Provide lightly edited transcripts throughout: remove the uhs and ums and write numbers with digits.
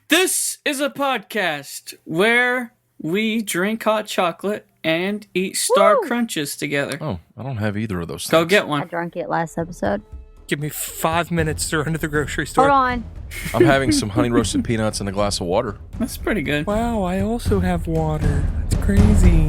This is a podcast where we drink hot chocolate and eat Star Crunches together. Oh, I don't have either of those things. Go get I one. drank it last episode. Give me 5 minutes to run to the grocery store. Hold on. I'm having some honey roasted peanuts and a glass of water. That's pretty good. Wow, I also have water. That's crazy.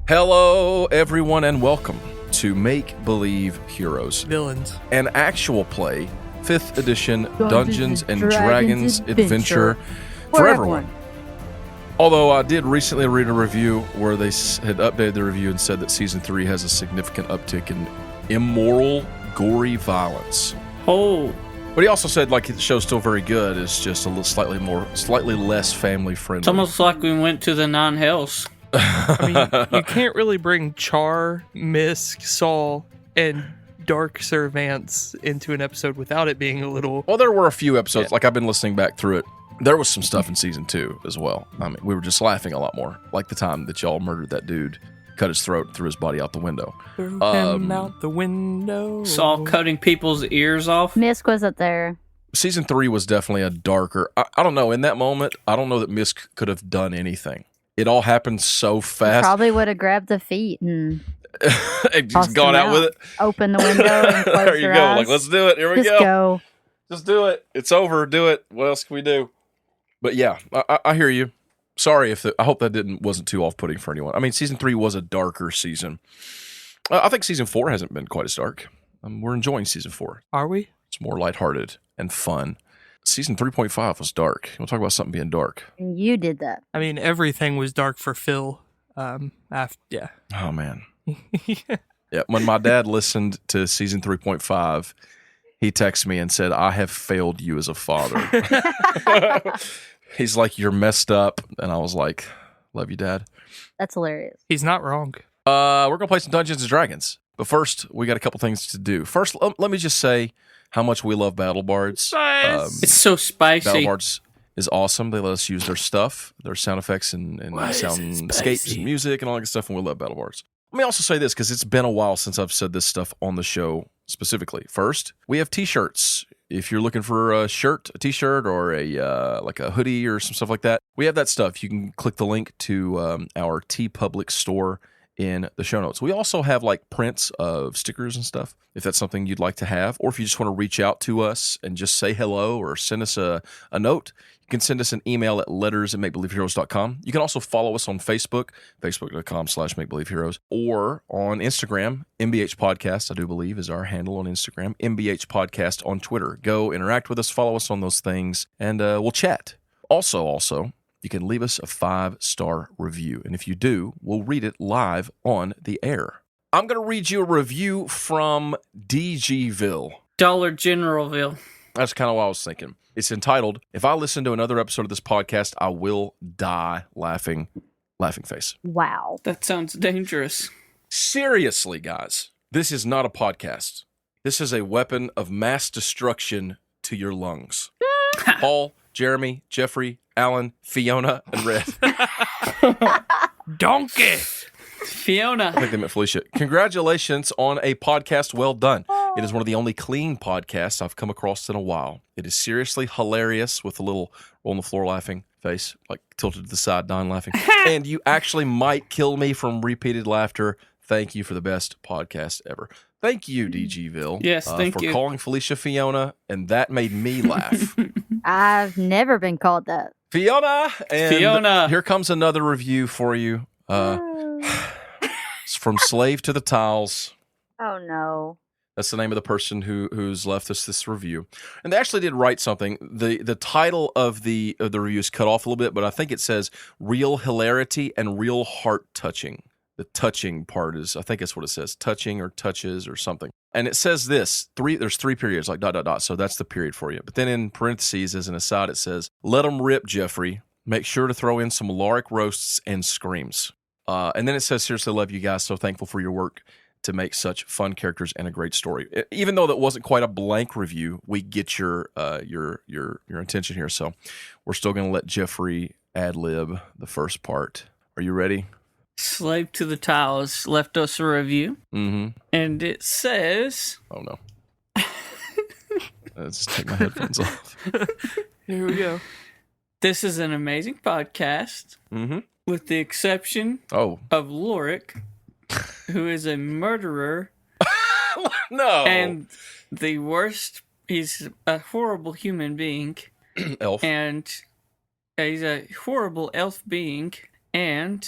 Hello, everyone, and welcome to Make Believe Heroes, Villains. an actual play, 5th edition Dungeons and Dragons adventure for everyone. Although I did recently read a review where they had updated the review and said that Season 3 has a significant uptick in immoral, gory violence. Oh, But he also said, like, the show's still very good, it's just a little slightly less family-friendly. it's almost like we went to the non-hells. I mean, you can't really bring Char, Misk, Saul, and Dark Sir Vance into an episode without it being a little... Well, there were a few episodes, like I've been listening back through it. There was some stuff in Season 2 as well. I mean, we were just laughing a lot more. Like the time that y'all murdered that dude, cut his throat, threw his body out the window. Threw him out the window. Saw cutting people's ears off. Misk was up there. Season 3 was definitely a darker... I don't know, in that moment, I don't know that Misk could have done anything. It all happened so fast. Probably would have grabbed the feet and and just tossed gone them out with it. Open the window and close There you your go. eyes. Like, let's do it. Here we Just go. Just do it. It's over. Do it. What else can we do? But yeah, I hear you. Sorry if I hope that wasn't too off-putting for anyone. I mean, Season 3 was a darker season. I think Season 4 hasn't been quite as dark. We're enjoying Season 4. Are we? It's more lighthearted and fun. Season 3.5 was dark. We'll talk about something being dark. And you did that. I mean, everything was dark for Phil. Yeah. Oh, man. Yeah, when my dad listened to Season 3.5, he texted me and said, I have failed you as a father. He's like, you're messed up. And I was like, love you, Dad. That's hilarious. He's not wrong. We're going to play some Dungeons and Dragons. But first, we got a couple things to do. First, let me just say how much we love Battle Bards. It's so spicy. Battle Bards is awesome. They let us use their stuff, their sound effects and soundscapes and music and all that good stuff, and we love Battle Bards. Let me also say this, because it's been a while since I've said this stuff on the show specifically. First, we have T-shirts. If you're looking for a shirt, a T-shirt, or like a hoodie or some stuff like that, we have that stuff. You can click the link to our TeePublic store in the show notes. We also have like prints of stickers and stuff, if that's something you'd like to have, or if you just want to reach out to us and just say hello or send us a note, you can send us an email at letters@makebelieveheroes.com. You can also follow us on Facebook, facebook.com/makebelieveheroes, or on Instagram, MBH Podcast, I do believe, is our handle on Instagram, MBH Podcast on Twitter. Go interact with us, follow us on those things, and we'll chat. Also, you can leave us a 5-star review. And if you do, we'll read it live on the air. I'm going to read you a review from DGville. Dollar Generalville. That's kind of what I was thinking. It's entitled, If I Listen to Another Episode of This Podcast, I Will Die Laughing Face. Wow. That sounds dangerous. Seriously, guys, this is not a podcast. This is a weapon of mass destruction to your lungs. Paul, Jeremy, Jeffrey, Alan, Fiona, and Red. Donkey! Fiona. I think they meant Felicia. Congratulations on a podcast well done. It is one of the only clean podcasts I've come across in a while. It is seriously hilarious with a little roll on the floor laughing face, like tilted to the side, Don laughing. And you actually might kill me from repeated laughter. Thank you for the best podcast ever. Thank you, DGville. Yes, thank you. For calling Felicia Fiona, and that made me laugh. I've never been called that. Fiona! And Fiona. Here comes another review for you. It's from Slave to the Tiles. Oh, no. That's the name of the person who's left us this review. And they actually did write something. The title of the review is cut off a little bit, but I think it says real hilarity and real heart touching. The touching part is, I think that's what it says, touching or touches or something. And it says this, there's 3 periods, like ... So that's the period for you. But then in parentheses, as an aside, it says, let them rip, Jeffrey. Make sure to throw in some Alaric roasts and screams. And then it says, seriously love you guys. So thankful for your work. to make such fun characters and a great story. Even though that wasn't quite a blank review, we get your intention here. So we're still going to let Jeffrey ad-lib the first part. Are you ready? Slave to the Tiles left us a review, Mm-hmm. and it says... Oh, no. Let's take my headphones off. Here we go. This is an amazing podcast, Mm-hmm. with the exception Oh. of Lorik, who is a murderer No. and the worst. He's a horrible human being, Elf. and he's a horrible elf being, and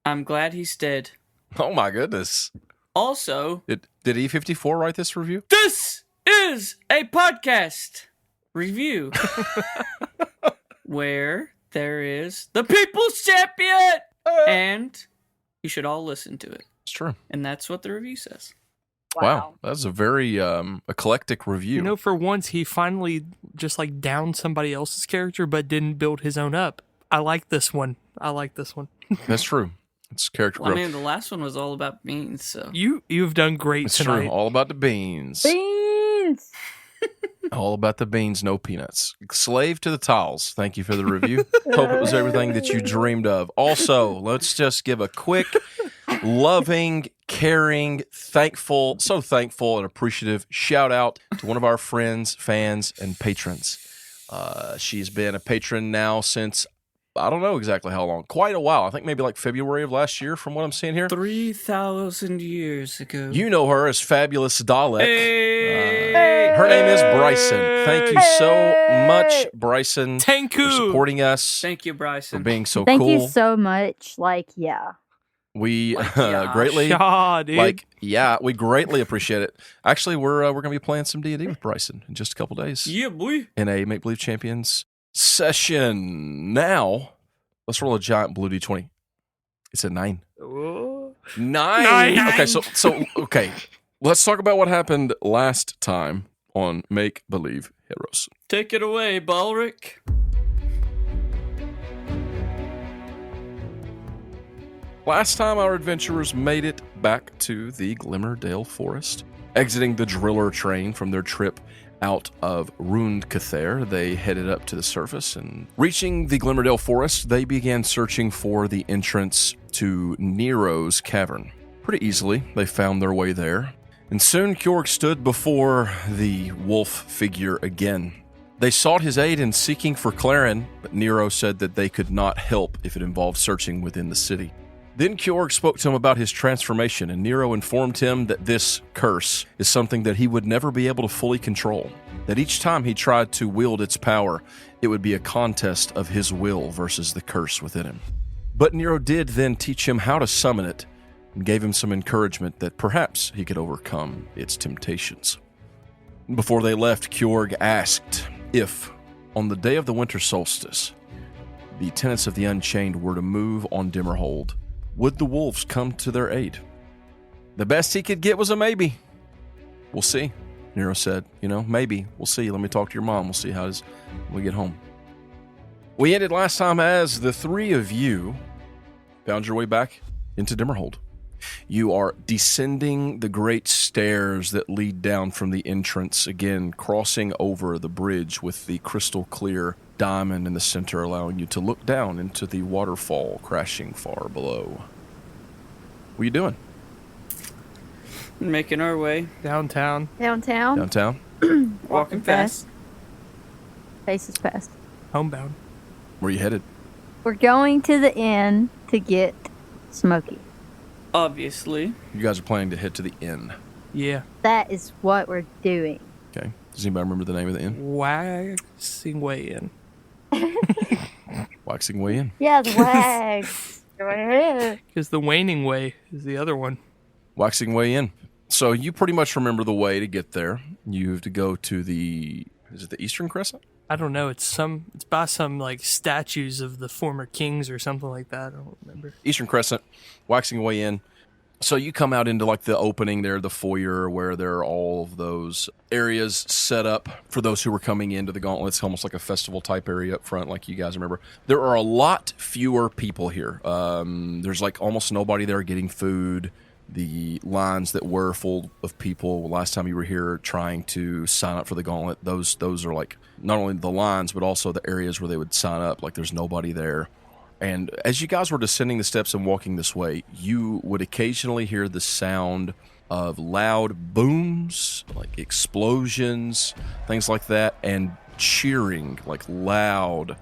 I'm glad he's dead. Oh, my goodness. Also, Did E54 write this review? this is a podcast review where there is the People's Champion, and you should all listen to it. It's true. And that's what the review says. Wow. That's a very eclectic review. You know, for once, he finally just like downed somebody else's character, but didn't build his own up. I like this one. That's true. It's character Well, I growth. mean, the last one was all about beans, so. You've done great It's tonight. true. All about the beans. Beans! All about the beans, no peanuts. Slave to the Tiles. Thank you for the review. Hope it was everything that you dreamed of. Also, let's just give a quick, loving, caring, so thankful and appreciative shout out to one of our friends, fans, and patrons. She's been a patron now since, I don't know exactly how long, quite a while. I think maybe like February of last year from what I'm seeing here. 3,000 years ago. You know her as Fabulous Dalek. Hey! Her name is Bryson. Thank you so much, Bryson, for Tanku! supporting us, Thank you, for Bryson. being so Thank cool. you so much. Yeah. We yeah. greatly, Shaw, dude. we greatly appreciate it. Actually, we're going to be playing some D&D with Bryson in just a couple days Yeah, boy. in a Make Believe Champions session. Now, let's roll a giant blue D20. It's a 9. Oh. 9. Nine. Okay. Let's talk about what happened last time on Make Believe Heroes. Take it away, Balric. Last time, our adventurers made it back to the Glimmerdale Forest. Exiting the driller train from their trip out of Rund Cather, they headed up to the surface, and reaching the Glimmerdale Forest, they began searching for the entrance to Nero's cavern. Pretty easily, they found their way there, and soon Kjorg stood before the wolf figure again. They sought his aid in seeking for Clarin, but Nero said that they could not help if it involved searching within the city. Then Kjorg spoke to him about his transformation, and Nero informed him that this curse is something that he would never be able to fully control, that each time he tried to wield its power, it would be a contest of his will versus the curse within him. But Nero did then teach him how to summon it, and gave him some encouragement that perhaps he could overcome its temptations. Before they left, Kjorg asked if, on the day of the winter solstice, the tenants of the Unchained were to move on Dimmerhold, would the wolves come to their aid? The best he could get was a maybe. We'll see, Nero said. Maybe. We'll see. Let me talk to your mom. We'll see how it is when we get home. We ended last time as the three of you found your way back into Dimmerhold. You are descending the great stairs that lead down from the entrance, again, crossing over the bridge with the crystal clear diamond in the center, allowing you to look down into the waterfall crashing far below. What are you doing? Making our way. Downtown. Downtown. Downtown? Walking fast. Faces fast. Homebound. Where are you headed? We're going to the inn to get Smokey. Obviously. You guys are planning to head to the inn. Yeah. That is what we're doing. Okay. Does anybody remember the name of the inn? Waxing way in. Waxing Way Inn. Yeah, the wags. Go ahead. Because the waning way is the other one. Waxing Way Inn. So you pretty much remember the way to get there. You have to go to is it the Eastern Crescent? I don't know. It's by some like statues of the former kings or something like that. I don't remember. Eastern Crescent, Waxing Way Inn. So you come out into like the opening there, the foyer, where there are all of those areas set up for those who were coming into the Gauntlet. It's almost like a festival type area up front, like you guys remember. There are a lot fewer people here. There's like almost nobody there getting food. the lines that were full of people last time you were here trying to sign up for the Gauntlet, those are like not only the lines, but also the areas where they would sign up. Like there's nobody there. And as you guys were descending the steps and walking this way, you would occasionally hear the sound of loud booms, like explosions, things like that, and cheering, like loud,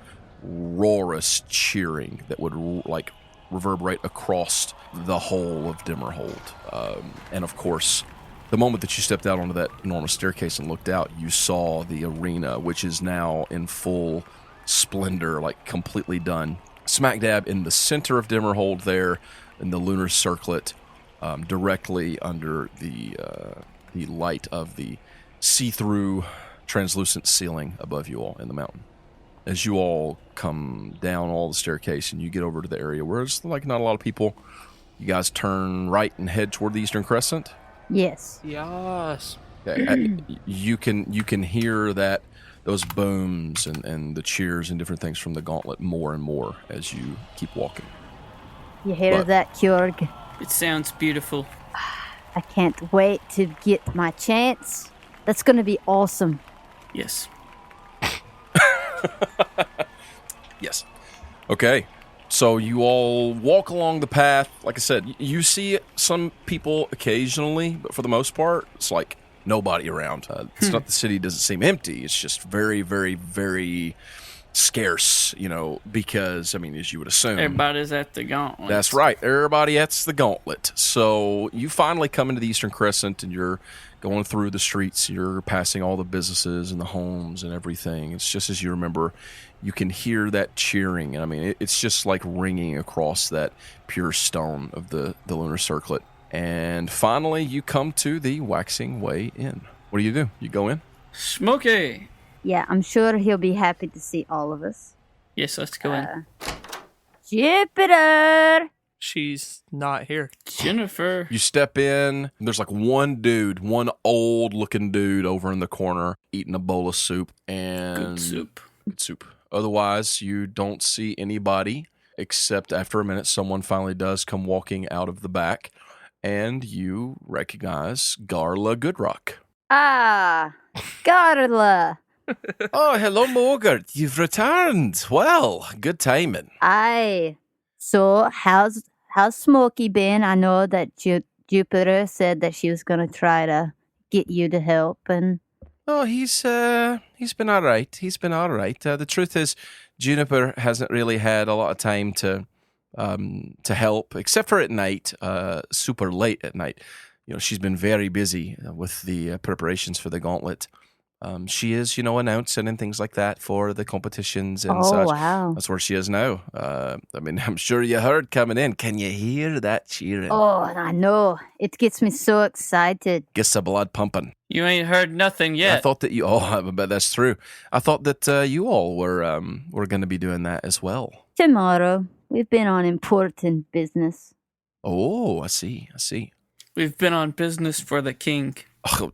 roarous cheering that would like reverberate across the whole of Dimmerhold. And of course, the moment that you stepped out onto that enormous staircase and looked out, you saw the arena, which is now in full splendor, like completely done. Smack dab in the center of Dimmerhold there, in the lunar circlet, directly under the light of the see-through translucent ceiling above you all in the mountain. As you all come down all the staircase and you get over to the area where it's like not a lot of people, you guys turn right and head toward the Eastern Crescent. Yes. Yes. Okay. You can hear that those booms and the cheers and different things from the Gauntlet more and more as you keep walking. You hear that, Kjorg? It sounds beautiful. I can't wait to get my chance. That's going to be awesome. Yes. Yes. Okay. So you all walk along the path. Like I said, you see some people occasionally, but for the most part, it's like nobody around. It's not the city doesn't seem empty. It's just very, very, very scarce, because, as you would assume. Everybody's at the Gauntlet. That's right. Everybody at the Gauntlet. So you finally come into the Eastern Crescent and you're going through the streets. You're passing all the businesses and the homes and everything. It's just as you remember, you can hear that cheering. It's just like ringing across that pure stone of the lunar circlet. And finally, you come to the Waxing Way Inn. What do? You go in? Smokey! Yeah, I'm sure he'll be happy to see all of us. Yes, let's go in. Jupiter! She's not here. Jennifer. You step in, and there's like one old-looking dude over in the corner eating a bowl of soup. And Good soup. Otherwise, you don't see anybody, except after a minute, someone finally does come walking out of the back, and you recognize Garla Goodrock. Ah, Garla. Oh, hello, Morgard. You've returned. Well, good timing. Aye. So, how's Smokey been? I know that Jupiter said that she was going to try to get you to help, and... Oh, he's been all right. The truth is, Juniper hasn't really had a lot of time to help, except for at night, super late at night. She's been very busy with the preparations for the Gauntlet. She is, announcing and things like that for the competitions and such. Wow. That's where she is now. I'm sure you heard coming in. Can you hear that cheering? Oh, I know. It gets me so excited. Gets the blood pumping. You ain't heard nothing yet. I thought that you all, but that's true. I thought that you all were going to be doing that as well. Tomorrow. We've been on important business. Oh, I see. We've been on business for the king. Oh,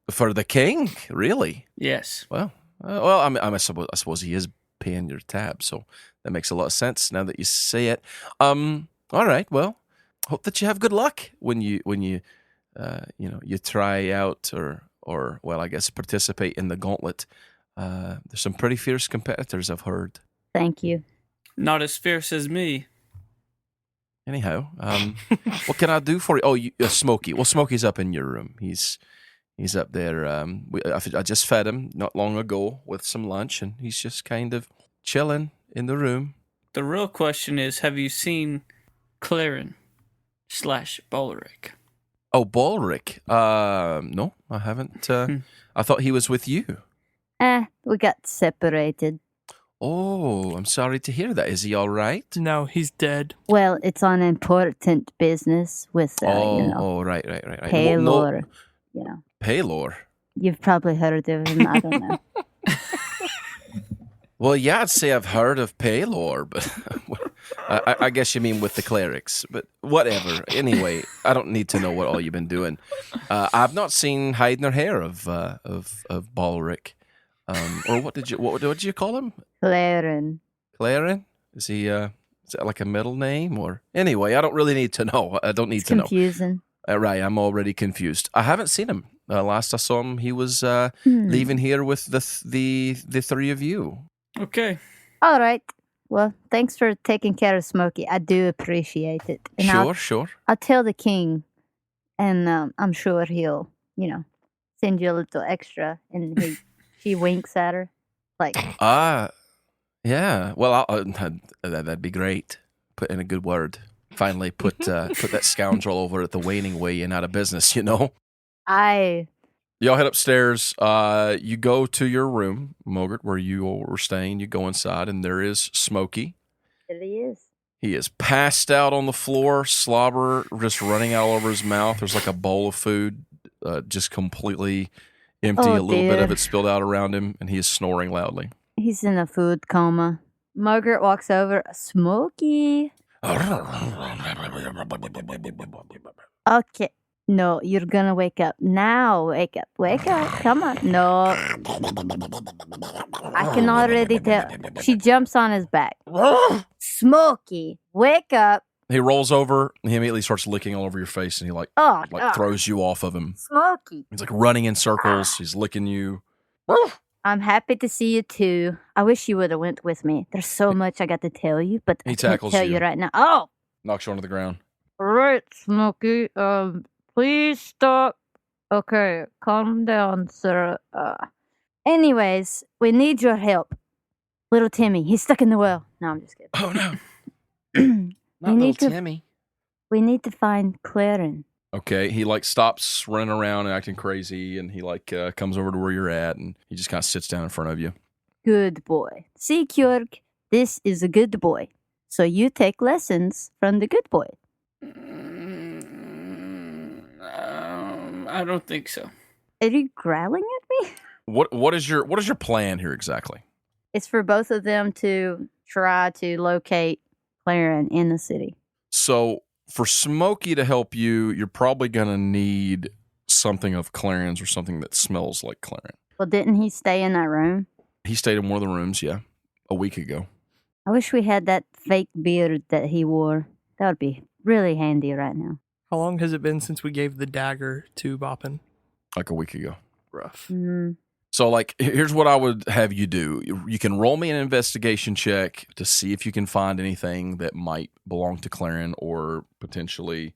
for the king? Really? Yes. Well, I suppose he is paying your tab, so that makes a lot of sense now that you say it. All right. Well, hope that you have good luck when you you try out or I guess participate in the Gauntlet. There's some pretty fierce competitors, I've heard. Thank you. Not as fierce as me. Anyhow, what can I do for you? Oh, Smokey. Well, Smokey's up in your room. He's up there. I just fed him not long ago with some lunch, and he's just kind of chilling in the room. The real question is, have you seen Claren/Bolric? Oh, Bolric. No, I haven't. I thought he was with you. We got separated. Oh, I'm sorry to hear that. Is he all right? No, he's dead. Well, it's on important business with, right. Paylor. Paylor? You've probably heard of him. I don't know. Well, yeah, I'd say I've heard of Paylor, but I guess you mean with the clerics. But whatever. Anyway, I don't need to know what all you've been doing. I've not seen hide nor hair of Bolric. Or what did you call him? Claren. Claren? Is he Is that like a middle name or anyway? I don't really need to know. I don't need It's to know. confusing. Right, I'm already confused. I haven't seen him. Last I saw him, he was leaving here with the three of you. Okay. All right. Well, thanks for taking care of Smokey. I do appreciate it. And Sure. I'll tell the king, and I'm sure he'll, send you a little extra. And she winks at her, like, Yeah. Well, that'd be great. Put in a good word. Finally, put that scoundrel over at the Waning Way and out of business. I. Y'all head upstairs. You go to your room, Mogert, where you were staying. You go inside, and there is Smokey. There he is. He is passed out on the floor, slobber just running all over his mouth. There's like a bowl of food, just completely empty. Oh, a little bit of dear. it spilled out around him, and he is snoring loudly. He's in a food coma. Margaret walks over. Smokey. Okay. No, you're gonna wake up. Now, wake up. Wake up. Come on. No. I can already tell. She jumps on his back. Smokey, wake up. He rolls over, and he immediately starts licking all over your face, and he throws you off of him. Smokey. He's like running in circles. He's licking you. I'm happy to see you too. I wish you would have went with me. There's so much I got to tell you, but He I can't tackles tell you. you right now. Oh, Knocks you onto the ground. right, Smokey. Please stop. Okay, calm down, sir. Anyways, we need your help. Little Timmy, he's stuck in the well. No, I'm just kidding. Oh, no. We need to- Timmy. We need to find Claren. Okay, he stops running around and acting crazy, and he comes over to where you're at, and he just kind of sits down in front of you. Good boy. See, Kjörg, this is a good boy. So you take lessons from the good boy. I don't think so. Are you growling at me? What is your plan here exactly? It's for both of them to try to locate Claren in the city. So for Smokey to help you, you're probably gonna need something of Claren's or something that smells like Claren. Well, didn't he stay in that room? He stayed in one of the rooms, yeah, a week ago. I wish we had that fake beard that he wore. That would be really handy right now. How long has it been since we gave the dagger to Boppin? Like a week ago. Rough. So, here's what I would have you do. You can roll me an investigation check to see if you can find anything that might belong to Claren or potentially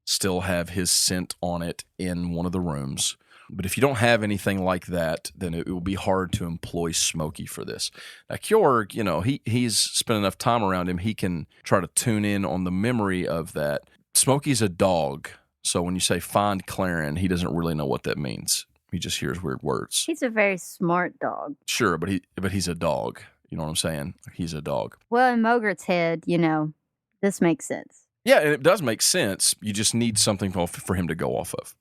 still have his scent on it in one of the rooms. But if you don't have anything like that, then it will be hard to employ Smokey for this. Now, Kjörg, he's spent enough time around him, he can try to tune in on the memory of that. Smokey's a dog, so when you say find Claren, he doesn't really know what that means. He just hears weird words. He's a very smart dog. Sure, but he's a dog. You know what I'm saying? He's a dog. Well, in Mogert's head, this makes sense. Yeah, and it does make sense. You just need something for him to go off of.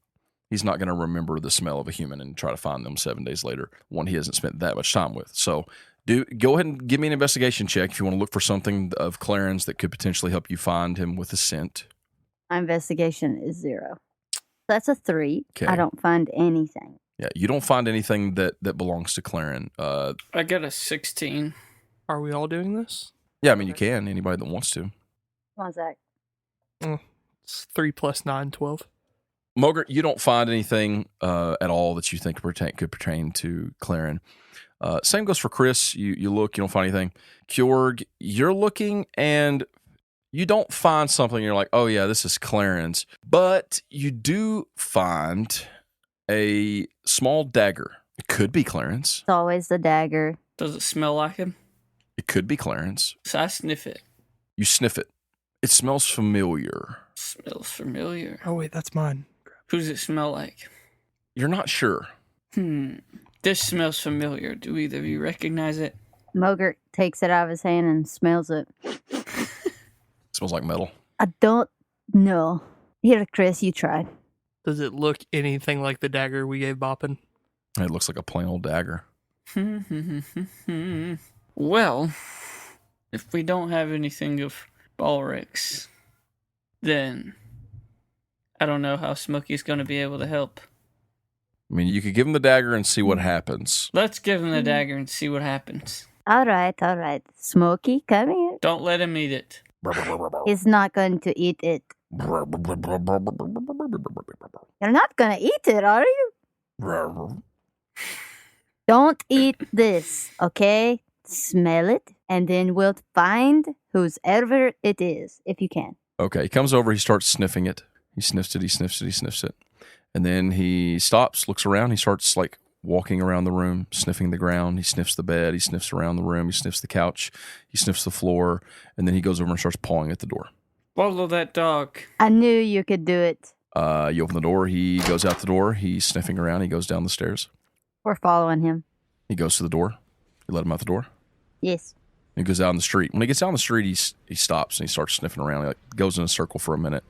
He's not going to remember the smell of a human and try to find them 7 days later, one he hasn't spent that much time with. So go ahead and give me an investigation check if you want to look for something of Claren's that could potentially help you find him with a scent. My investigation is 0. That's a 3. Okay. I don't find anything. Yeah, you don't find anything that belongs to Claren. I got a 16. Are we all doing this? Yeah, I mean, you can. Anybody that wants to. Come on, Zach. It's 3 + 9, 12. Mogert, you don't find anything at all that you think could pertain to Claren. Same goes for Chris. You look, you don't find anything. Kjörg, you're looking and you don't find something. You're like, oh yeah, this is Claren's. But you do find a small dagger. It could be Claren's. It's always the dagger. Does it smell like him? It could be Claren's. So I sniff it. You sniff it. It smells familiar. Smells familiar. Oh, wait, that's mine. Who does it smell like? You're not sure. This smells familiar. Do either of you recognize it? Mogert takes it out of his hand and smells it. Smells like metal. I don't know. Here, Chris, you try. Does it look anything like the dagger we gave Boppin? It looks like a plain old dagger. Well, if we don't have anything of Balric's, then I don't know how Smokey's going to be able to help. I mean, you could give him the dagger and see what happens. Let's give him the dagger and see what happens. All right. Smokey, come here. Don't let him eat it. He's not going to eat it. You're not going to eat it, are you? Don't eat this, okay? Smell it, and then we'll find whoever it is, if you can. Okay, he comes over, he starts sniffing it. He sniffs it, he sniffs it, he sniffs it. And then he stops, looks around, he starts like walking around the room, sniffing the ground. He sniffs the bed, he sniffs around the room, he sniffs the couch, he sniffs the floor, and then he goes over and starts pawing at the door. Follow that dog. I knew you could do it. You open the door, he goes out the door, he's sniffing around, he goes down the stairs. We're following him. He goes to the door. You let him out the door. Yes. He goes out in the street. When he gets out in the street, he stops and he starts sniffing around. He like goes in a circle for a minute,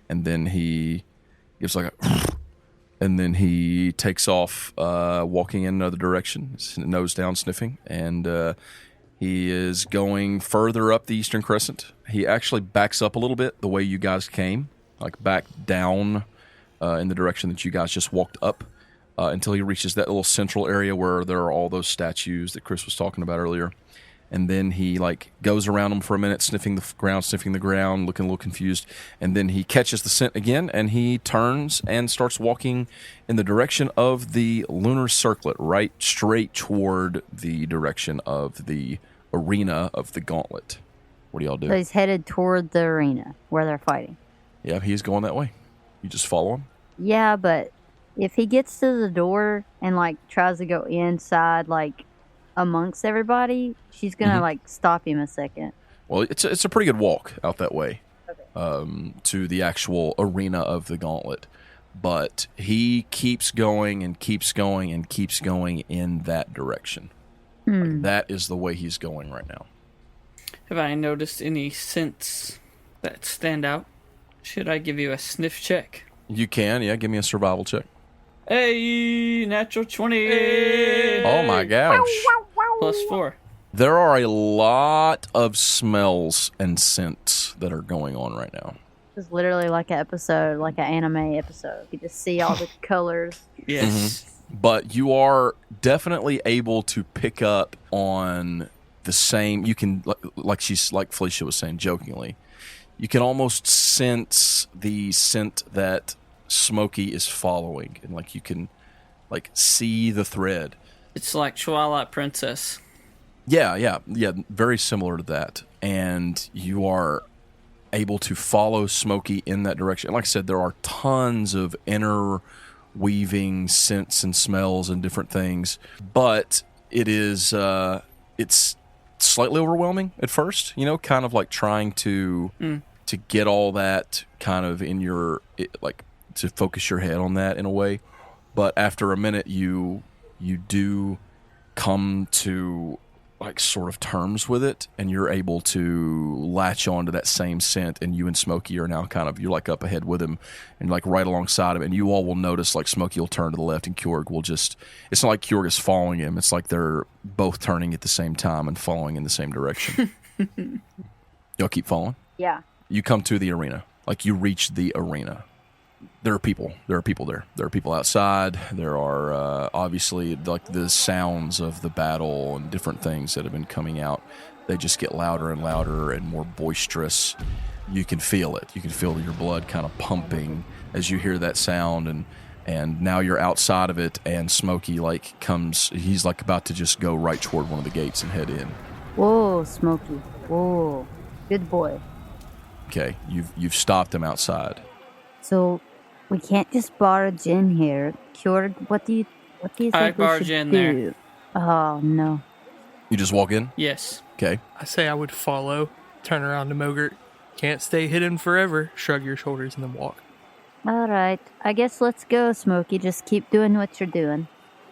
and then he gives like a, and then he takes off, walking in another direction, nose down, sniffing, and he is going further up the Eastern Crescent. He actually backs up a little bit the way you guys came, like back down in the direction that you guys just walked up, until he reaches that little central area where there are all those statues that Chris was talking about earlier. And then he like goes around them for a minute, sniffing the ground, looking a little confused. And then he catches the scent again, and he turns and starts walking in the direction of the lunar circlet, right straight toward the direction of the arena of the Gauntlet. What do y'all do? So he's headed toward the arena where they're fighting. Yeah, he's going that way. You just follow him. Yeah, but if he gets to the door and like tries to go inside, like amongst everybody, she's gonna like stop him a second. Well, it's a pretty good walk out that way, to the actual arena of the Gauntlet. But he keeps going and keeps going and keeps going in that direction. Like, that is the way he's going right now. Have I noticed any scents that stand out? Should I give you a sniff check? You can, yeah. Give me a survival check. Hey, natural 20. Oh my gosh. +4. There are a lot of smells and scents that are going on right now. It's literally like an episode, like an anime episode. You just see all the colors. Yes. But you are definitely able to pick up on the same. You can, like Felicia was saying jokingly, you can almost sense the scent that Smokey is following, and like you can like see the thread. It's like Twilight Princess. Yeah, very similar to that. And you are able to follow Smokey in that direction. Like I said, there are tons of interweaving scents and smells and different things, but it is it's slightly overwhelming at first, kind of like trying to get all that kind of in your, like, to focus your head on that in a way. But after a minute, you do come to like sort of terms with it, and you're able to latch on to that same scent, and you and Smokey are now you're like up ahead with him and like right alongside him, and you all will notice like Smokey will turn to the left and Kjorg will it's not like Kjorg is following him, it's like they're both turning at the same time and following in the same direction. Y'all keep following? Yeah. You come to the arena, like you reach the arena. There are people there. There are people outside. There are obviously like the sounds of the battle and different things that have been coming out. They just get louder and louder and more boisterous. You can feel it. You can feel your blood kind of pumping as you hear that sound, and now you're outside of it, and Smokey he's like about to just go right toward one of the gates and head in. Whoa, Smokey. Whoa. Good boy. Okay, you've stopped him outside. So we can't just barge in here. Kjorg, what do you think I we barge should in do? there. Oh no. You just walk in? Yes. Okay. I say I would follow, turn around to Mogert. Can't stay hidden forever. Shrug your shoulders and then walk. All right. I guess let's go, Smokey. Just keep doing what you're doing.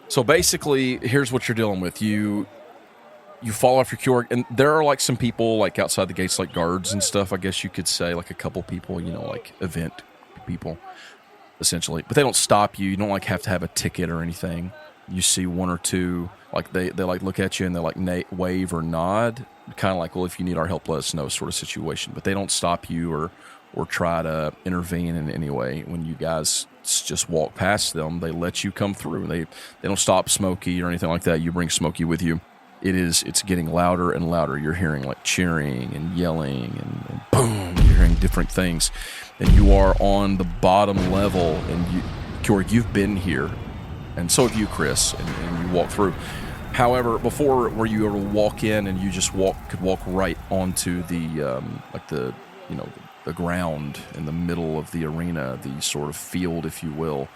So basically, here's what you're dealing with. You fall off your Kjorg, and there are like some people like outside the gates, like guards and stuff, I guess you could say, like a couple people, like event people, essentially. But they don't stop you. You don't like have to have a ticket or anything. You see one or two, like they like look at you and they like wave or nod, kind of like, well, if you need our help, let us know, sort of situation. But they don't stop you or try to intervene in any way. When you guys just walk past them, they let you come through. They don't stop Smokey or anything like that. You bring Smokey with you. it's getting louder and louder. You're hearing like cheering and yelling and boom, you're hearing different things. And you are on the bottom level, and Kjorg, you've been here, and so have you, Chris, and you walk through. However, before, were you able to walk in and you just could walk right onto the the ground in the middle of the arena, the sort of field, if you will.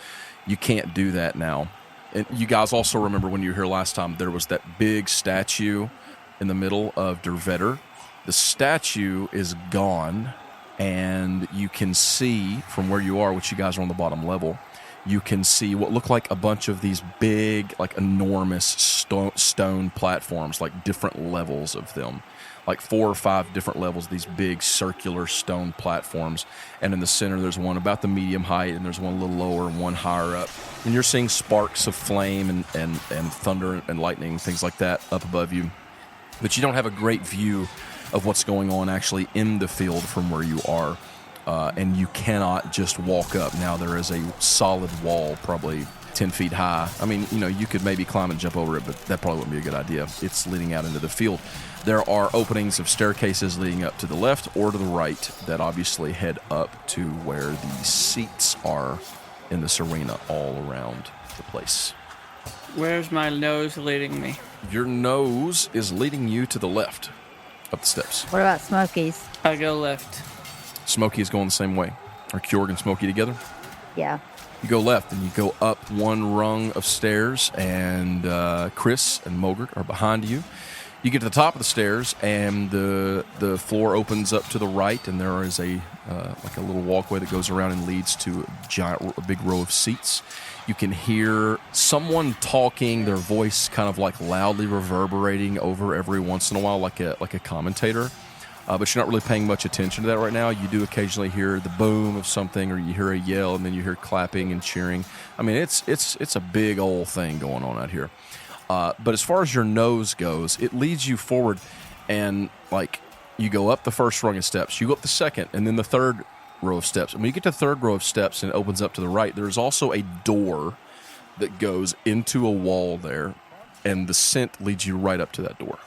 You can't do that now. And you guys also remember when you were here last time, there was that big statue in the middle of Der Vetter. The statue is gone, and you can see from where you are, which you guys are on the bottom level, you can see what look like a bunch of these big, like enormous stone platforms, like different levels of them, like 4 or 5 different levels, these big circular stone platforms. And in the center, there's one about the medium height, and there's one a little lower and one higher up. And you're seeing sparks of flame and thunder and lightning, things like that up above you. But you don't have a great view of what's going on actually in the field from where you are. And you cannot just walk up. Now there is a solid wall, probably 10 feet high. I mean, you could maybe climb and jump over it, but that probably wouldn't be a good idea. It's leading out into the field. There are openings of staircases leading up to the left or to the right that obviously head up to where the seats are in this arena all around the place. Where's my nose leading me? Your nose is leading you to the left up the steps. What about Smokies? I go left. Smokey is going the same way. Are Kjorg and Smokey together? Yeah. You go left and you go up one rung of stairs, and Chris and Mogert are behind you. You get to the top of the stairs, and the floor opens up to the right, and there is a little walkway that goes around and leads to a big row of seats. You can hear someone talking, their voice kind of like loudly reverberating over every once in a while, like a commentator. But you're not really paying much attention to that right now. You do occasionally hear the boom of something, or you hear a yell, and then you hear clapping and cheering. I mean, it's a big old thing going on out here. But as far as your nose goes, it leads you forward, and like you go up the first rung of steps, you go up the second, and then the third row of steps. And when you get to the third row of steps and it opens up to the right, there's also a door that goes into a wall there, and the scent leads you right up to that door.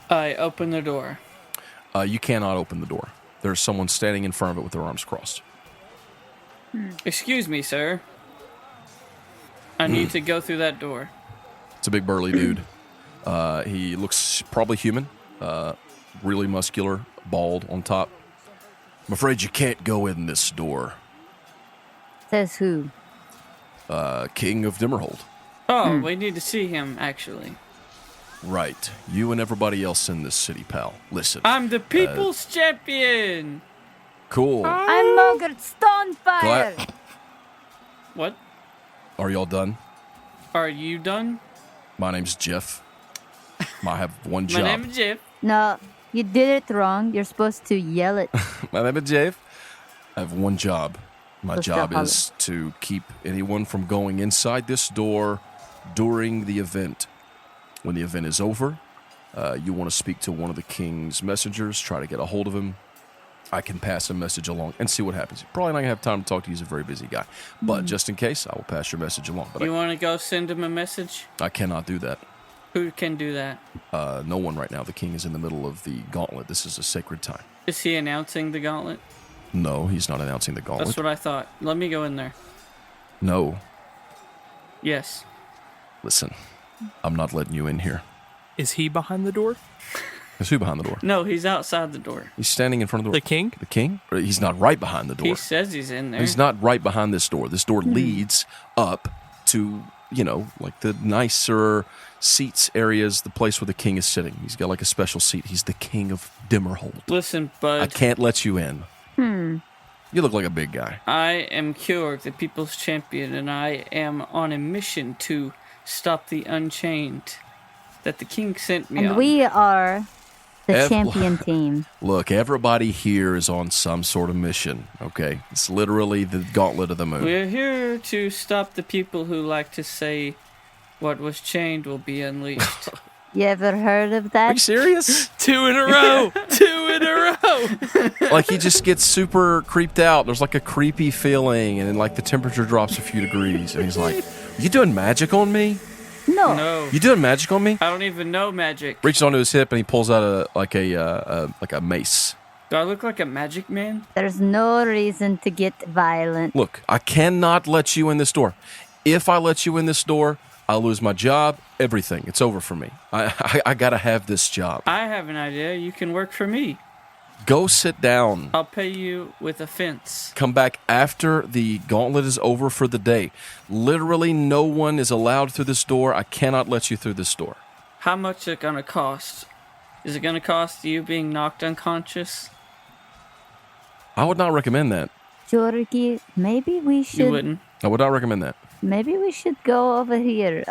I open the door. You cannot open the door. There's someone standing in front of it with their arms crossed. Excuse me, sir. I need to go through that door. It's a big burly dude. He looks probably human. Really muscular, bald on top. I'm afraid you can't go in this door. Says who? King of Dimmerhold. Oh, we need to see him, actually. Right. You and everybody else in this city, pal. Listen. I'm the people's champion! Cool. I'm Mogert Stonefire! What? Are y'all done? Are you done? My name's Jeff. I have one job. My name is Jeff. No, you did it wrong. You're supposed to yell it. My name is Jeff. I have one job. My Let's job go, is to keep anyone from going inside this door during the event. When the event is over, you want to speak to one of the king's messengers, try to get a hold of him. I can pass a message along and see what happens. You're probably not going to have time to talk to you. He's a very busy guy. But just in case, I will pass your message along. But You want to go send him a message? I cannot do that. Who can do that? No one right now. The king is in the middle of the gauntlet. This is a sacred time. Is he announcing the gauntlet? No, he's not announcing the gauntlet. That's what I thought. Let me go in there. No. Yes. Listen, I'm not letting you in here. Is he behind the door? Is who behind the door? No, he's outside the door. He's standing in front of the door. The king? The king? Or he's not right behind the door. He says he's in there. He's not right behind this door. This door leads up to, like the nicer seats areas, the place where the king is sitting. He's got like a special seat. He's the king of Dimmerhold. Listen, bud. I can't let you in. You look like a big guy. I am Kjorg, the people's champion, and I am on a mission to stop the Unchained that the king sent me And on. we are the Ev- champion team. Look, everybody here is on some sort of mission, okay? It's literally the gauntlet of the moon. We're here to stop the people who like to say what was chained will be unleashed. You ever heard of Are you that? serious? 2 in a row! 2 in a row! Like he just gets super creeped out. There's like a creepy feeling, and then like the temperature drops a few degrees, and he's like, "You doing magic on me?" No. No. You doing magic on me? I don't even know magic. Reaches onto his hip and he pulls out a mace. Do I look like a magic man? There's no reason to get violent. Look, I cannot let you in this door. If I let you in this door, I'll lose my job, everything. It's over for me. I gotta have this job. I have an idea. You can work for me. Go sit down. I'll pay you with a fence. Come back after the gauntlet is over for the day. Literally no one is allowed through this door. I cannot let you through this door. How much is it gonna cost? Is it gonna cost you being knocked unconscious? I would not recommend that. Jorgi, maybe we You should wouldn't. I would not recommend that. maybe we should go over here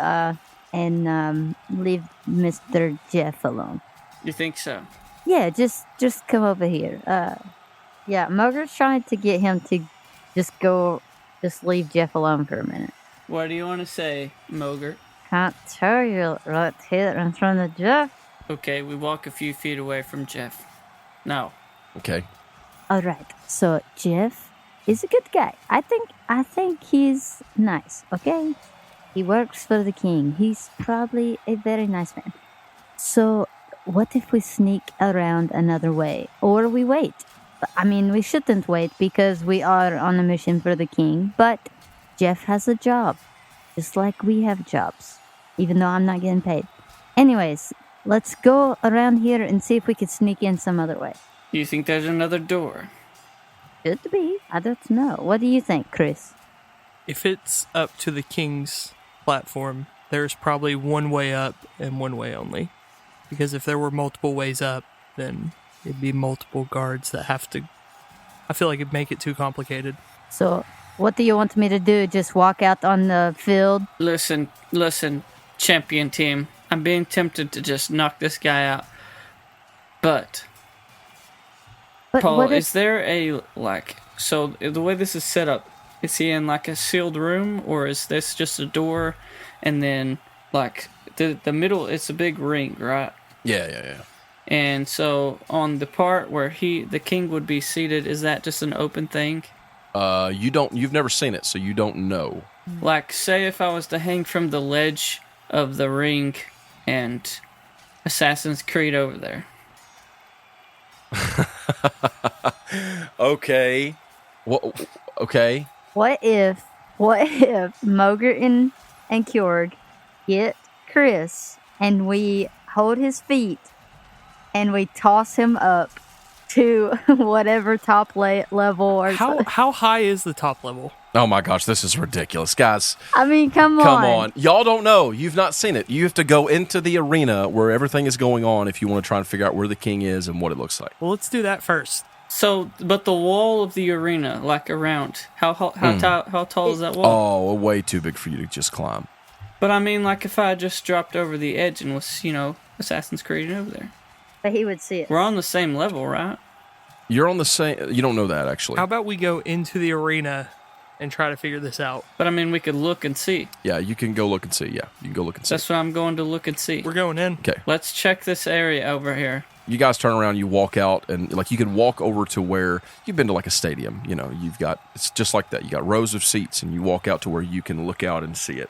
and leave Mr. Jeff alone. You think so? Yeah, just come over here. Yeah, Moger's trying to get him to just leave Jeff alone for a minute. What do you want to say, Mogert? Can't tell you right here in front of Jeff. Okay, we walk a few feet away from Jeff. Now, Okay. All right. So Jeff is a good guy. I think he's nice. Okay. He works for the king. He's probably a very nice man. So what if we sneak around another way, or we wait? I mean, we shouldn't wait because we are on a mission for the king. But Jeff has a job, just like we have jobs, even though I'm not getting paid. Anyways, let's go around here and see if we can sneak in some other way. do you think there's another door? Could be. I don't know. What do you think, Chris? If it's up to the king's platform, there's probably one way up and one way only. Because if there were multiple ways up, then it'd be multiple guards that have to... I feel like it'd make it too complicated. So, what do you want me to do? Just walk out on the field? Listen, champion team. I'm being tempted to just knock this guy out. But Paul, what is there a, so the way this is set up, is he in like a sealed room, or is this just a door, and then the middle, it's a big ring, right? Yeah. And so on the part where the king would be seated, is that just an open thing? You've never seen it, so you don't know. Like, say if I was to hang from the ledge of the ring and Assassin's Creed over there. Okay. Okay. What if Mogert and Kjorg get Chris and we hold his feet and we toss him up to whatever top level or How high is the top level? Oh my gosh, this is ridiculous. Guys, I mean, come on. Y'all don't know. You've not seen it. You have to go into the arena where everything is going on if you want to try and figure out where the king is and what it looks like. Well, let's do that first. So, but the wall of the arena, like around, how tall is that wall? Oh, way too big for you to just climb. But I mean, like if I just dropped over the edge and was, Assassin's Creed over there. But he would see it. We're on the same level, right? You're on the same... You don't know that, actually. How about we go into the arena and try to figure this out? But I mean, we could look and see. Yeah, you can go look and see. Yeah, you can go look and see. That's what I'm going to look and see. We're going in. Okay. Let's check this area over here. You guys turn around, you walk out, and you can walk over to where you've been to a stadium. It's just like that. You got rows of seats, and you walk out to where you can look out and see it.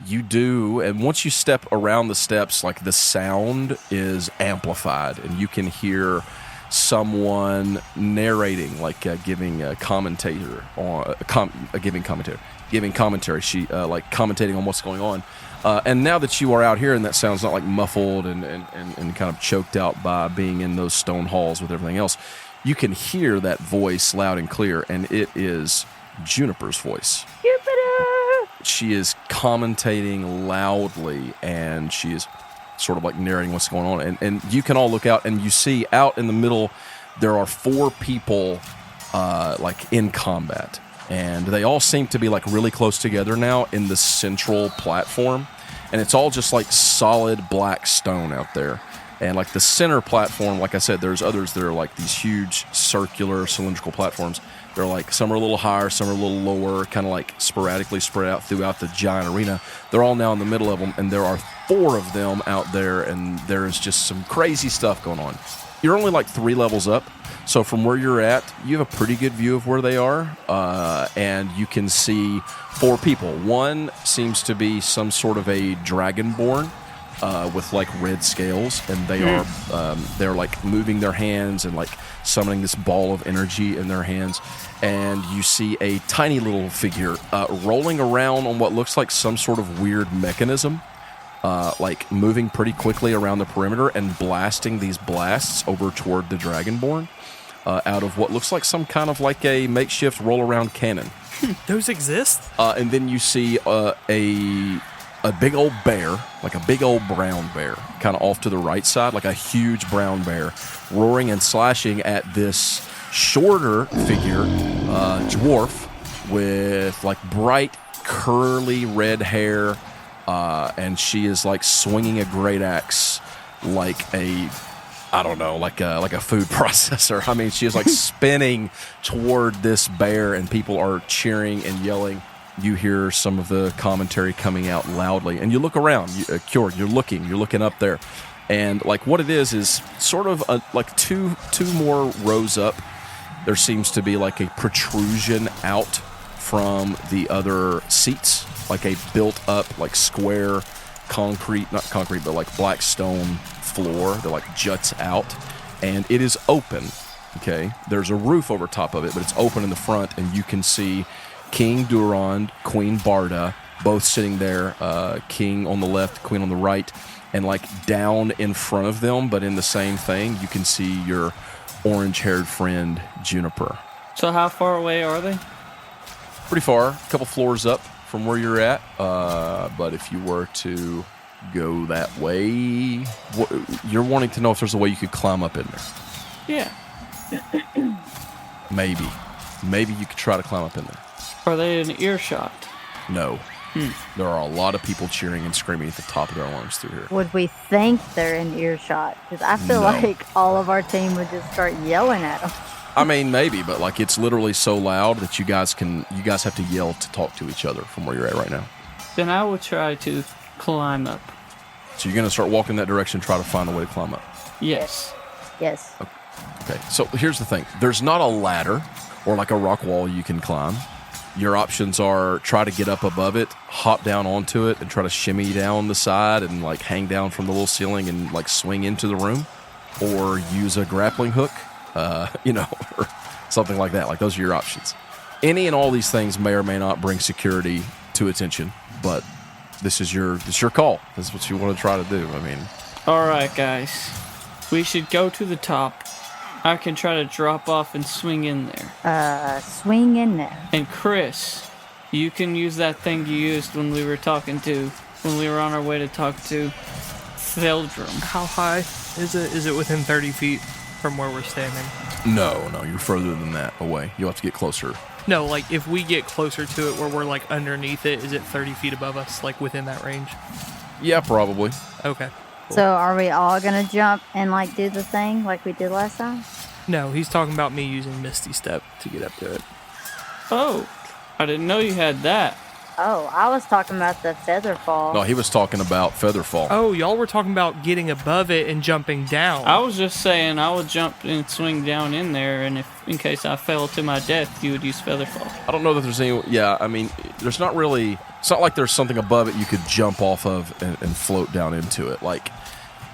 You do, and once you step around the steps, the sound is amplified, and you can hear someone narrating, giving a commentator on giving commentary. She commentating on what's going on. And now that you are out here, and that sounds not muffled and kind of choked out by being in those stone halls with everything else, you can hear that voice loud and clear, and it is Juniper's voice. Jupiter! She is commentating loudly, and she is sort of narrating what's going on. And you can all look out, and you see out in the middle, there are 4 people in combat. And they all seem to be really close together now in the central platform. And it's all just solid black stone out there. And the center platform, like I said, there's others that are these huge circular cylindrical platforms. They're some are a little higher, some are a little lower, kind of sporadically spread out throughout the giant arena. They're all now in the middle of them, and there are 4 of them out there, and there is just some crazy stuff going on. you're only like 3 levels up. So from where you're at, you have a pretty good view of where they are, and you can see 4 people. One seems to be some sort of a dragonborn with like red scales, and they're like moving their hands and like summoning this ball of energy in their hands. And you see a tiny little figure rolling around on what looks like some sort of weird mechanism. Like moving pretty quickly around the perimeter and blasting these blasts over toward the Dragonborn out of what looks like some kind of like a makeshift roll-around cannon. Those exist? And then you see a big old bear, like a big old brown bear, kind of off to the right side, like a huge brown bear, roaring and slashing at this shorter figure, dwarf, with like bright curly red hair. And she is like swinging a great axe like a, I don't know, like a food processor. I mean, she is like spinning toward this bear, and people are cheering and yelling. You hear some of the commentary coming out loudly, and you look around. Kjord, you're looking up there, and like what it is sort of like two more rows up. There seems to be like a protrusion out from the other seats. Like a built-up, like square concrete, not concrete, but like black stone floor that like juts out, and it is open. Okay, there's a roof over top of it, but it's open in the front, and you can see King Durand, Queen Barda, both sitting there. King on the left, Queen on the right, and like down in front of them, but in the same thing, you can see your orange-haired friend Juniper. So how far away are they? Pretty far, a couple floors up from where you're at, but if you were to go that way, you're wanting to know if there's a way you could climb up in there. Yeah. Maybe you could try to climb up in there. Are they in earshot? No. There are a lot of people cheering and screaming at the top of their lungs through here. Would we think they're in earshot? Because I feel like all of our team would just start yelling at them. I mean, maybe, but like it's literally so loud that you guys have to yell to talk to each other from where you're at right now. Then I will try to climb up. So you're going to start walking that direction, try to find a way to climb up. Yes. Yes. Okay, so here's the thing. There's not a ladder or like a rock wall you can climb. Your options are try to get up above it, hop down onto it, and try to shimmy down the side and like hang down from the little ceiling and like swing into the room, or use a grappling hook. Or something like that. Like those are your options. Any and all these things may or may not bring security to attention, but this is your call. This is what you want to try to do. I mean, all right, guys, we should go to the top. I can try to drop off and swing in there. Swing in there. And Chris, you can use that thing you used when we were on our way to talk to Theldrum. How high is it? Is it within 30 feet? From where we're standing? No, you're further than that away. You'll have to get closer. No, like if we get closer to it where we're like underneath it, is it 30 feet above us, like within that range? Yeah, probably. Okay. Cool. So are we all going to jump and like do the thing like we did last time? No, he's talking about me using Misty Step to get up to it. Oh, I didn't know you had that. Oh, I was talking about the feather fall. No, he was talking about Featherfall. Oh, y'all were talking about getting above it and jumping down. I was just saying I would jump and swing down in there, and if in case I fell to my death, you would use Featherfall. I don't know that there's any... Yeah, I mean, there's not really... It's not like there's something above it you could jump off of and float down into it. Like,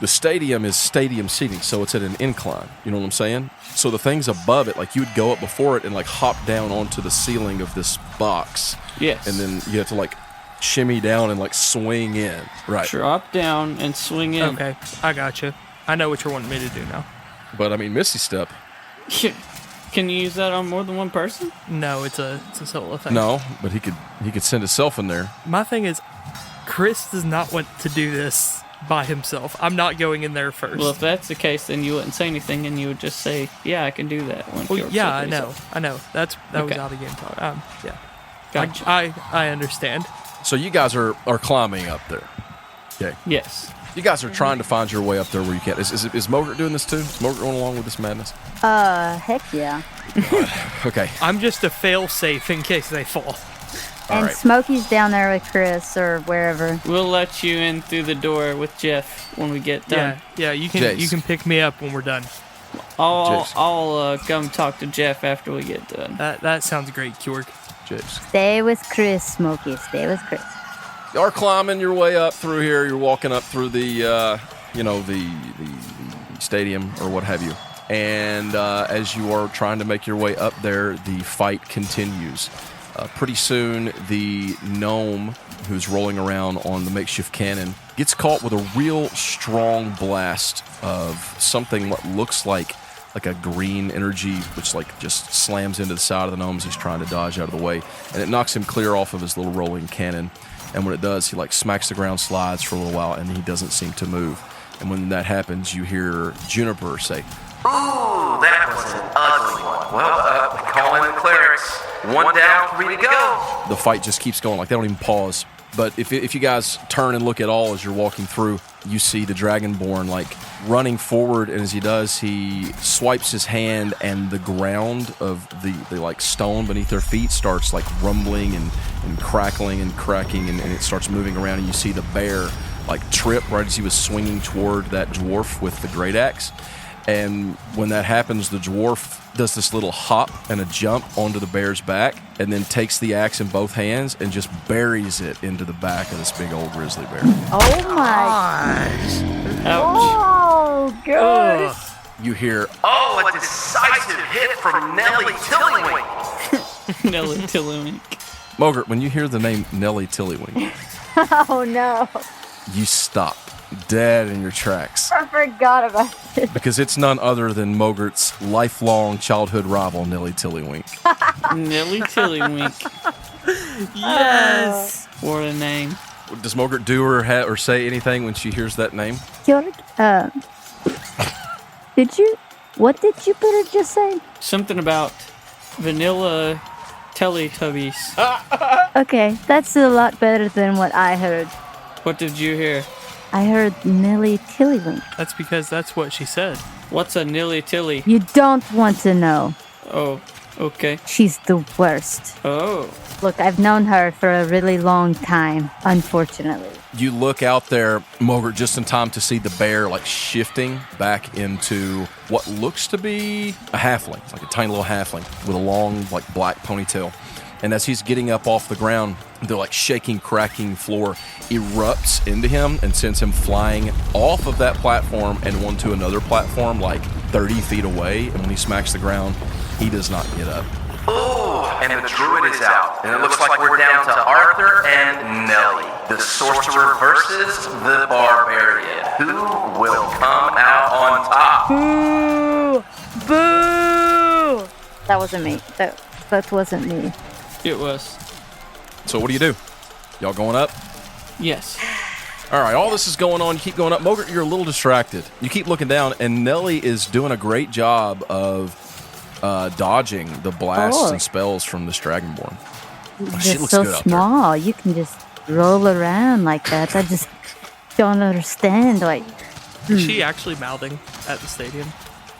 the stadium is stadium seating, so it's at an incline. You know what I'm saying? So the things above it, like you would go up before it and like hop down onto the ceiling of this box. Yes. And then you have to like shimmy down and like swing in. Right. Drop down and swing in. Okay, I gotcha. I know what you're wanting me to do now. But I mean, Misty Step. Can you use that on more than one person? No, it's a solo thing. No, but he could send himself in there. My thing is, Chris does not want to do this by himself. I'm not going in there first. Well, if that's the case, then you wouldn't say anything, and you would just say, "Yeah, I can do that." Well, yeah, I know. That okay. was out of game talk. Yeah, gotcha. I understand. So you guys are climbing up there. Okay. Yes. You guys are trying to find your way up there where you can. Is Mogert doing this too? Is Mogert going along with this madness? Heck yeah. Okay. I'm just a fail-safe in case they fall. And right. Smokey's down there with Chris or wherever. We'll let you in through the door with Jeff when we get done. Yeah, you can Jace. you can pick me up when we're done. I'll come talk to Jeff after we get done. That sounds great, Kjorg. Jace. Stay with Chris, Smokey. Stay with Chris. You are climbing your way up through here. You're walking up through the stadium or what have you. And as you are trying to make your way up there, the fight continues. Pretty soon, the gnome who's rolling around on the makeshift cannon gets caught with a real strong blast of something what looks like a green energy, which just slams into the side of the gnome as he's trying to dodge out of the way. And it knocks him clear off of his little rolling cannon. And when it does, he smacks the ground, slides for a little while, and he doesn't seem to move. And when that happens, you hear Juniper say, "Ooh, that was an ugly one. Well, call in the clerics. 1 down, 3 to go." The fight just keeps going. They don't even pause. But if you guys turn and look at all as you're walking through, you see the Dragonborn running forward, and as he does, he swipes his hand, and the ground of the stone beneath their feet starts rumbling and crackling and cracking, and it starts moving around, and you see the bear trip right as he was swinging toward that dwarf with the great axe. And when that happens, the dwarf does this little hop and a jump onto the bear's back and then takes the axe in both hands and just buries it into the back of this big old grizzly bear. Oh my! Ouch. Oh gosh! You hear, Oh, a decisive hit from Nelly Tillywink. Nelly Tillywink. Mogert, when you hear the name Nelly Tillywink, Oh no! you stop dead in your tracks. I forgot about it. Because it's none other than Mogert's lifelong childhood rival, Nelly Tillywink. Nelly Tillywink. Yes. What a name. Does Mogert do or say anything when she hears that name? Kjorg, what did you better just say? Something about vanilla Teletubbies. Okay, that's a lot better than what I heard. What did you hear? I heard Nelly Tillywink. That's because that's what she said. What's a Nilly Tilly? You don't want to know. Oh, okay. She's the worst. Oh. Look, I've known her for a really long time, unfortunately. You look out there, Mogert, just in time to see the bear shifting back into what looks to be a halfling. It's a tiny little halfling with a long black ponytail. And as he's getting up off the ground, the shaking, cracking floor erupts into him and sends him flying off of that platform and onto another platform 30 feet away. And when he smacks the ground, he does not get up. Ooh, and the druid is out. And it looks like we're down to Arthur and Nelly, the sorcerer versus the barbarian. Who will come out on top? Boo! Boo! That wasn't me. That wasn't me. It was. So what do? Y'all going up? Yes. All right, all this is going on. You keep going up. Mogert, you're a little distracted. You keep looking down, and Nelly is doing a great job of dodging the blasts and spells from this Dragonborn. She You're looks so good out small. You can just roll around like that. I just don't understand. Is she actually mouthing at the stadium?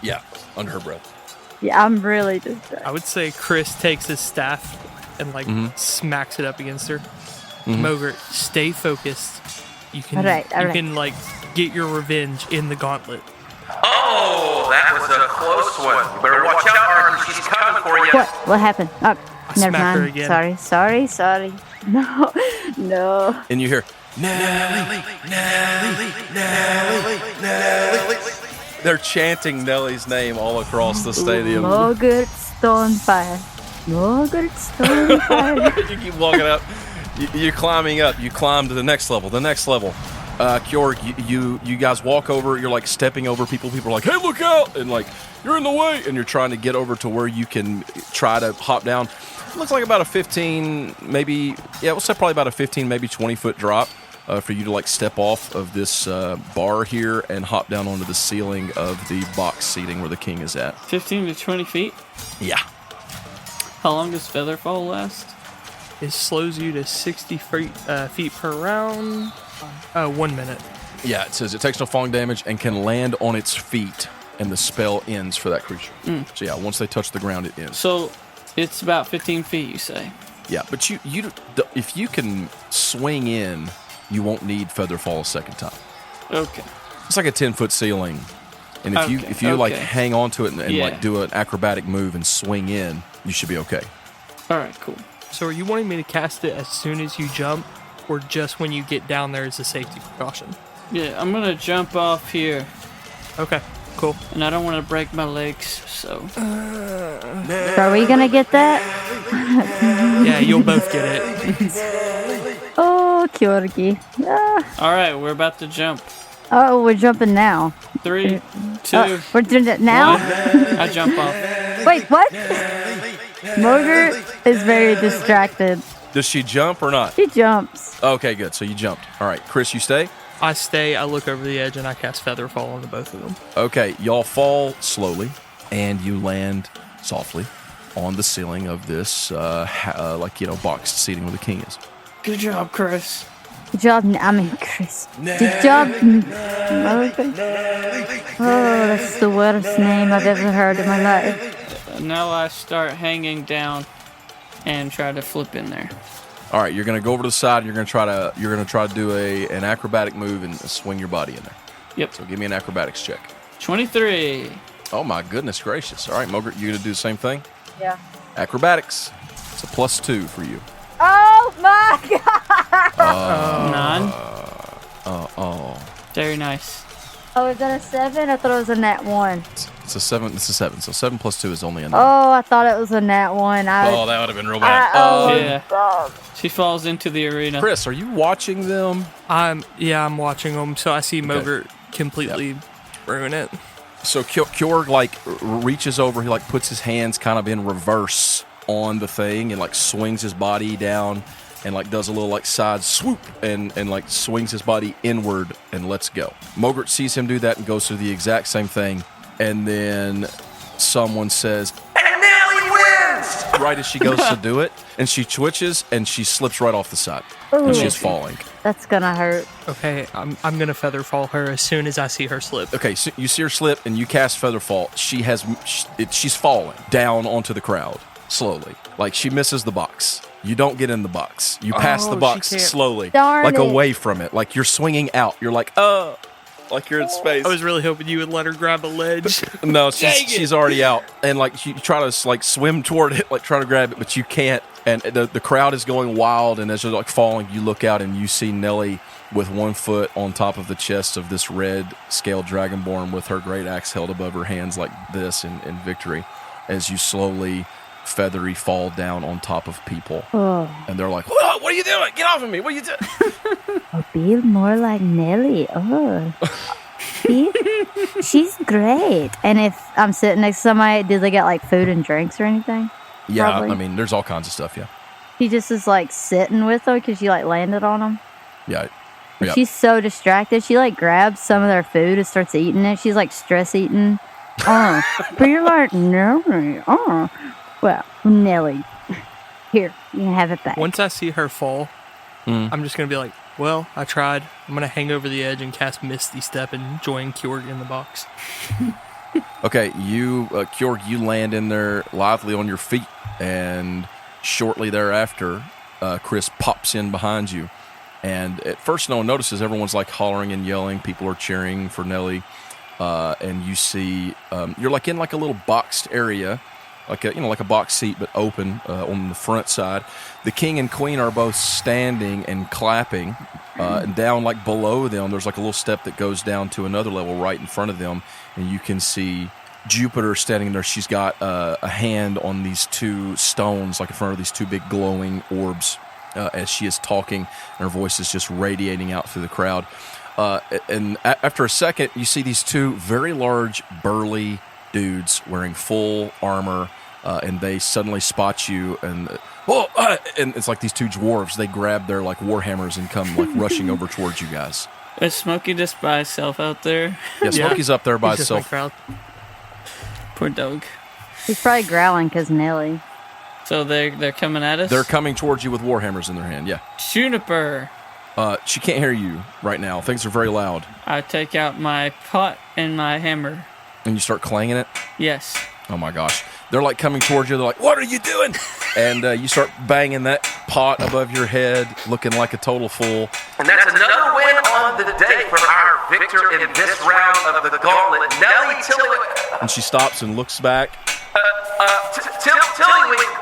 Yeah, under her breath. Yeah, I'm really distracted. I would say Chris takes his staff and smacks it up against her. Mogert, stay focused. You can get your revenge in the gauntlet. Oh, that was a close one. You better watch out, Arthur. She's coming for you. What happened? Oh, never smacked her mind. again. Sorry. No. And you hear, Nelly, Nelly, Nelly, Nelly. they're chanting Nelly's name all across the stadium. Mogert Stonefire. Mogert Stonefire. You keep walking up. You're climbing up. You climb to the next level. Kjorg, you guys walk over. You're stepping over people. People are like, "Hey, look out!" And you're in the way. And you're trying to get over to where you can try to hop down. It looks like about a 15, maybe. Yeah, we'll say probably about a 15, maybe 20-foot drop for you to step off of this bar here and hop down onto the ceiling of the box seating where the king is at. 15 to 20 feet? Yeah. How long does Featherfall last? It slows you to 60 feet per round. 1 minute. Yeah, it says it takes no falling damage and can land on its feet, and the spell ends for that creature. So yeah, once they touch the ground, it ends. So it's about 15 feet, you say? Yeah, but you if you can swing in, you won't need Featherfall a second time. Okay. It's like a 10-foot ceiling, And if you like hang on to it and Yeah. like do an acrobatic move and swing in, you should be okay. All right, cool. So are you wanting me to cast it as soon as you jump, or just when you get down there as a safety precaution? Yeah, I'm gonna jump off here, Okay, cool. and I don't want to break my legs, so. Are we gonna get that? Yeah, you'll both get it. Oh, Kyorgi. Ah. All right, we're about to jump. Oh, we're jumping now. 3, 2, Oh, we're doing it now? 1. I jump off. Wait, what? Mogert is very distracted. Does she jump or not? She jumps. Okay, good. So you jumped. All right, Chris, you stay? I stay, I look over the edge, and I cast Featherfall onto both of them. Okay, y'all fall slowly, and you land softly on the ceiling of this, boxed seating where the king is. Good job, Chris. Good job, Chris. Good job, Mogert. Oh, that's the worst name I've ever heard in my life. Now I start hanging down and try to flip in there. All right, you're gonna go over to the side. And you're gonna try to do an acrobatic move and swing your body in there. Yep. So give me an acrobatics check. 23. Oh my goodness gracious! All right, Mogert, you gonna do the same thing? Yeah. Acrobatics. It's a +2 for you. Oh my god! 9. Oh. Very nice. Oh, is that a 7? I thought it was a nat 1. It's a 7. It's a 7. So 7 + 2 is only a 9. Oh, I thought it was a nat 1. That would have been real bad. Oh, Yeah. God. She falls into the arena. Chris, are you watching them? I'm watching them, so I see Mogert completely ruin it. So Kjorg reaches over, he puts his hands kind of in reverse on the thing and swings his body down and does a little side swoop and swings his body inward and lets go. Mogert sees him do that and goes through the exact same thing, and then someone says, And Nelly wins! right as she goes to do it, and she twitches and she slips right off the side. And she's falling. That's gonna hurt. Okay, I'm gonna Featherfall her as soon as I see her slip. Okay, so you see her slip and you cast Featherfall. She's falling down onto the crowd slowly. She misses the box. You don't get in the box. You pass the she box can't. slowly, Darn it. away from it. You're swinging out. You're you're in space. I was really hoping you would let her grab a ledge. No, she's already out. And you try to swim toward it, try to grab it, but you can't. And the crowd is going wild. And as you're falling, you look out and you see Nelly with one foot on top of the chest of this red scaled dragonborn with her great axe held above her hands like this in victory, as you slowly feathery fall down on top of people. Oh. And they're like, "Whoa, what are you doing? Get off of me. What are you doing?" Oh, be more like Nelly. Oh. She's great. And if I'm sitting next to somebody, did they get food and drinks or anything? Yeah, Probably. I mean, there's all kinds of stuff, yeah. She just is sitting with her because she landed on them. Yeah. And Yep. she's so distracted. She grabs some of their food and starts eating it. She's stress eating. But you're Nelly. Well, Nelly. Here, you can have it back. Once I see her fall, I'm just gonna be like, well, I tried. I'm gonna hang over the edge and cast Misty Step and join Kjorg in the box. Okay, Kjorg, you land in there lively on your feet, and shortly thereafter, Chris pops in behind you. And at first, no one notices. Everyone's hollering and yelling. People are cheering for Nelly. And you see, you're in a little boxed area, like a box seat, but open on the front side. The king and queen are both standing and clapping. And down below them, there's a little step that goes down to another level right in front of them, and you can see Jupiter standing there. She's got a hand on these two stones, in front of these two big glowing orbs, as she is talking, and her voice is just radiating out through the crowd. And after a second, you see these two very large, burly dudes wearing full armor, and they suddenly spot you, and and it's these two dwarves. They grab their warhammers and come rushing over towards you guys. Is Smokey just by himself out there? Yeah, Smokey's up there by He's just himself. crowd. Poor dog. He's probably growling because Nelly. So they're coming at us? They're coming towards you with warhammers in their hand. Yeah. Juniper. She can't hear you right now. Things are very loud. I take out my pot and my hammer. And you start clanging it. Yes. Oh my gosh. They're like coming towards you. They're like, what are you doing? And you start banging that pot above your head, looking like a total fool. And that's another win on the day for our victor in this round of the Gauntlet, Nelly Tilly. And she stops and looks back. Tillywink.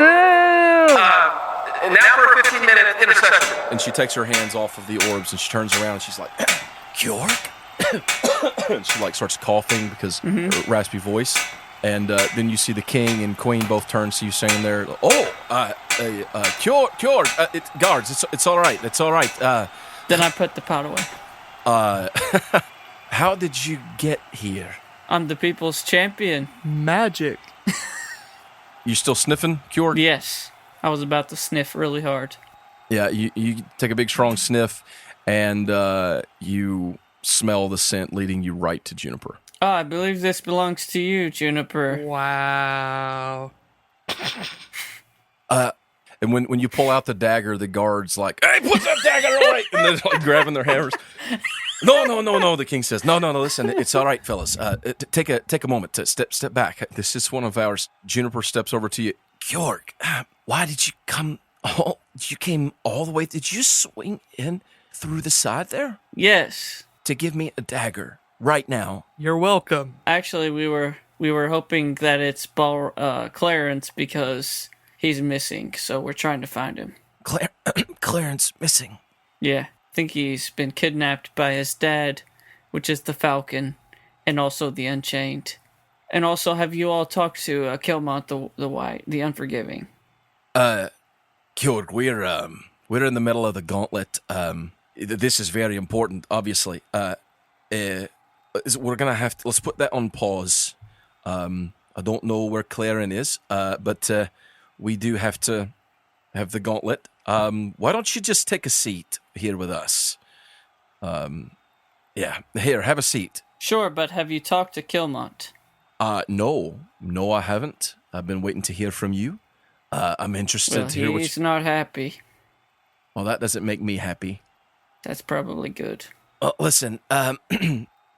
Now for a 15-minute intercession. And she takes her hands off of the orbs and she turns around and she's like, Kjork? And she like starts coughing because her raspy voice. And then you see the king and queen both turn, see you saying there, Kjork, guards, it's all right, it's all right. Then I put the pot away. How did you get here? I'm the people's champion. Magic. You still sniffing, Kjork? Yes. I was about to sniff really hard. Yeah, you take a big, strong sniff, and you smell the scent leading you right to Juniper. Oh, I believe this belongs to you, Juniper. Wow. And when you pull out the dagger, the guard's like, hey, put that dagger away! And they're like grabbing their hammers. No, the king says. No, listen, it's all right, fellas. Take a moment to step back. This is one of ours. Juniper steps over to you. Kjork, why did you come? You came all the way. Did you swing in through the side there? Yes. To give me a dagger right now. You're welcome. Actually, we were hoping that it's Clarence because he's missing, so we're trying to find him. Clarence missing. Yeah, I think he's been kidnapped by his dad, which is the Falcon, and also the Unchained. And also, have you all talked to Kilmont the White, the Unforgiving? Kjork, we're in the middle of the Gauntlet. This is very important, obviously. We're gonna have to, let's put that on pause. I don't know where Claren is, but we do have to have the Gauntlet. Why don't you just take a seat here with us? Yeah, here, have a seat. Sure, but have you talked to Kilmont? No, I haven't. I've been waiting to hear from you. I'm interested to hear what he's not happy. Well, that doesn't make me happy. That's probably good. Listen,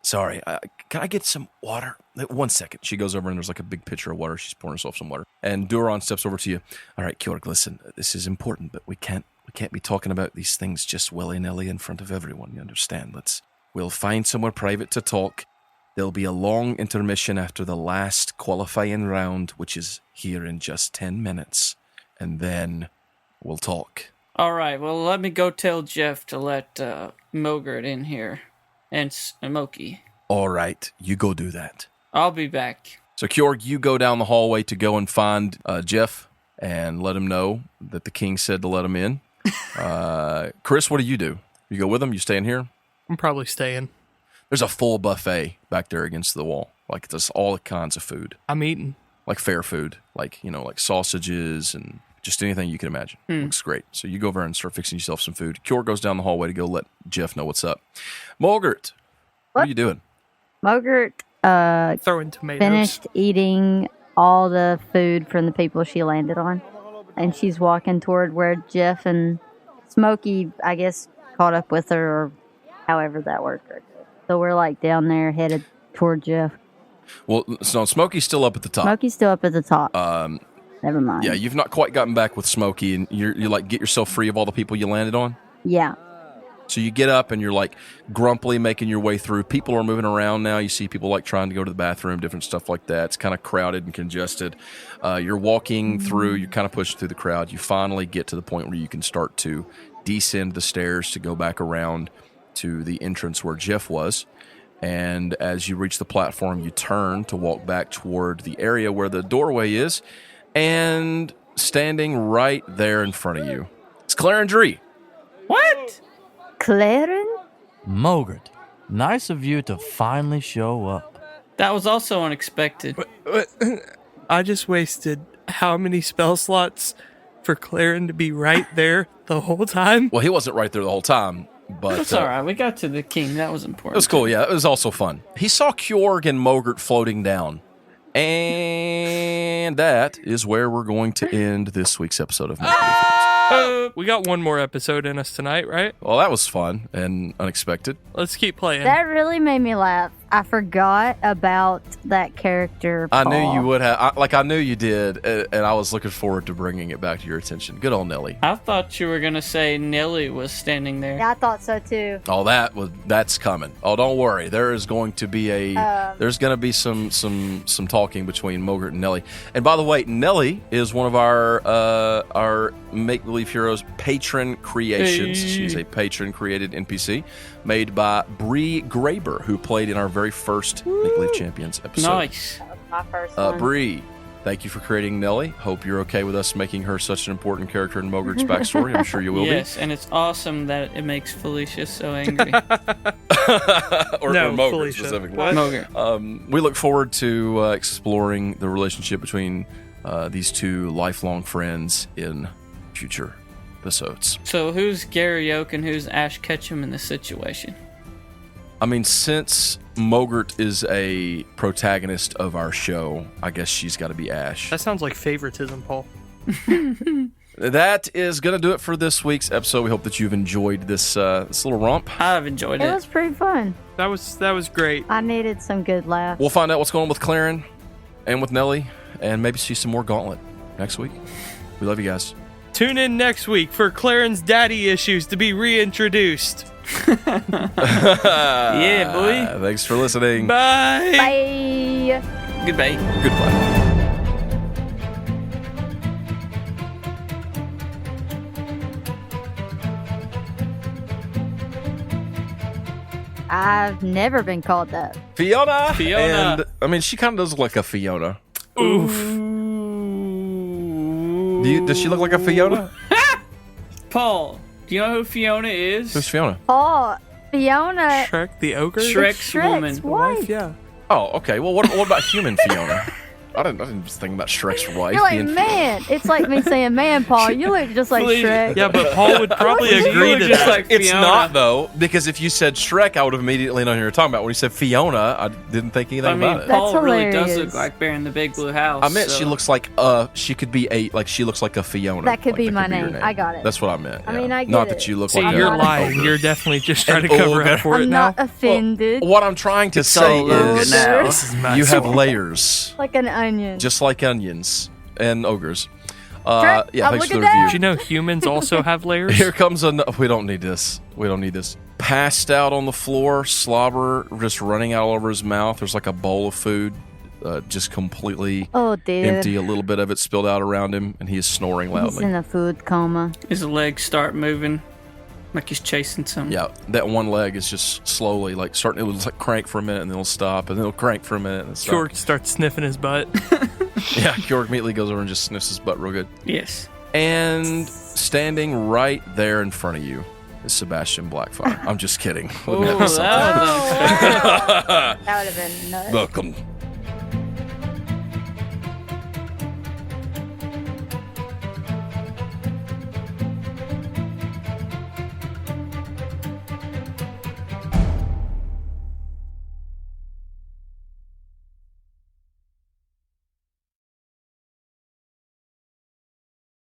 sorry, can I get some water? 1 second. She goes over and there's like a big pitcher of water. She's pouring herself some water. And Duron steps over to you. All right, Kjork, listen, this is important, but we can't be talking about these things just willy-nilly in front of everyone, you understand? We'll find somewhere private to talk. There'll be a long intermission after the last qualifying round, which is here in just 10 minutes. And then we'll talk. All right, well, let me go tell Jeff to let Mogert in here. And Smokey. All right, you go do that. I'll be back. So, Kjork, you go down the hallway to go and find Jeff and let him know that the king said to let him in. Chris, what do? You go with him? You staying here? I'm probably staying. There's a full buffet back there against the wall. Like, there's all kinds of food. I'm eating. Like fair food. Like, like sausages and just anything you can imagine. Looks great. So you go over and start fixing yourself some food. Kjork goes down the hallway to go let Jeff know what's up. Mogert, what are you doing? Mogert Throwing tomatoes. finished eating all the food from the people she landed on. And she's walking toward where Jeff and Smokey, I guess, caught up with her, or however that worked. So we're like down there headed toward Jeff. Well, so Smokey's still up at the top. Smokey's still up at the top. Never mind. Yeah, you've not quite gotten back with Smokey, and you like get yourself free of all the people you landed on. Yeah. So you get up and you're like grumpily making your way through. People are moving around now. You see people like trying to go to the bathroom, different stuff like that. It's kind of crowded and congested. You're walking through, you're kind of pushing through the crowd. You finally get to the point where you can start to descend the stairs to go back around to the entrance where Jeff was. And as you reach the platform, you turn to walk back toward the area where the doorway is. And standing right there in front of you, it's Clarence Dree. What? Claren? Mogert, nice of you to finally show up. That was also unexpected. I just wasted how many spell slots for Claren to be right there the whole time? Well, he wasn't right there the whole time, but That's all right. We got to the king. That was important. it was cool. Yeah, it was also fun. He saw Kjork and Mogert floating down. And that is where we're going to end this week's episode of Make Believe. We got one more episode in us tonight, right? Well, that was fun and unexpected. Let's keep playing. That really made me laugh. I forgot about that character. I knew Paul. you would have. I knew you did, and I was looking forward to bringing it back to your attention. Good old Nelly. I thought you were gonna say Nelly was standing there. Yeah, I thought so too. Oh, that's coming. Oh, don't worry. There is going to be there's going to be some talking between Mogert and Nelly. And by the way, Nelly is one of our Make Believe Heroes patron creations. Hey. She's a patron created NPC made by Bree Graber, who played in our very first Make Believe Champions episode. Nice. That was my first one. Bree, thank you for creating Nelly. Hope you're okay with us making her such an important character in Mogert's backstory. I'm sure you will Yes, and it's awesome that it makes Felicia so angry. be. No, or Mogert Felicia. specifically. What? Mogert. We look forward to exploring the relationship between these two lifelong friends in future episodes. So who's Gary Oak and who's Ash Ketchum in this situation? I mean, since Mogert is a protagonist of our show, I guess she's got to be Ash. That sounds like favoritism, Paul. That is going to do it for this week's episode. We hope that you've enjoyed this little romp. I've enjoyed It it. was pretty fun. That was great. I needed some good laughs. We'll find out what's going on with Claren and with Nelly, and maybe see some more Gauntlet next week. We love you guys. Tune in next week for Claren's daddy issues to be reintroduced. Yeah, boy. Thanks for listening. Bye. Bye. Goodbye. Goodbye. I've never been called that. Fiona. Fiona. And, I mean, she kind of does look like a Fiona. Oof. Does she look like a Fiona? Paul, do you know who Fiona is? Who's Fiona? Oh, Fiona. Shrek the ogre. Shrek's woman. Shrek's wife. Yeah. Oh, okay. Well, what about human Fiona? I didn't just think about Shrek's wife. You're like, being man. It's like me saying, man, Paul, you look just like Please. Shrek. Yeah, but Paul would probably You agree look to just that. like It's Fiona. not, though, because if you said Shrek, I would have immediately known who you were talking about. When you said Fiona, I didn't think anything I mean, about it. That's Paul really does hilarious. look like Bear in the Big Blue House. I meant so- she looks like she could be she looks like a Fiona. That could Like, be my your name. I got it. That's what I meant. I yeah. mean, I get Not it. that you look See, like You're a lying. ogre. You're definitely just trying An to cover ogre. up for I'm it not now. offended. What I'm trying to It's say all over is now. This is my you have sword. layers, Like an onion. just like onions and ogres. Shrek, Yeah, I'm thanks for the looking down. Did you review. know humans also have layers? Here comes we don't need this. We don't need this. Passed out on the floor, slobber just running out all over his mouth. There's like a bowl of food, just completely Oh, dude. empty. A little bit of it spilled out around him, and he is snoring He's loudly. in a food coma. His legs start moving like he's chasing something. Yeah, that one leg is just slowly like starting. It was like crank for a minute, and then it'll stop, and then it'll crank for a minute, and stop. Kjork starts sniffing his butt. Yeah, Kjork immediately goes over and just sniffs his butt real good. Yes. And standing right there in front of you is Sebastian Blackfire. I'm just kidding. Oh, Wouldn't that be something? that was unexpected. That would have been nuts. Welcome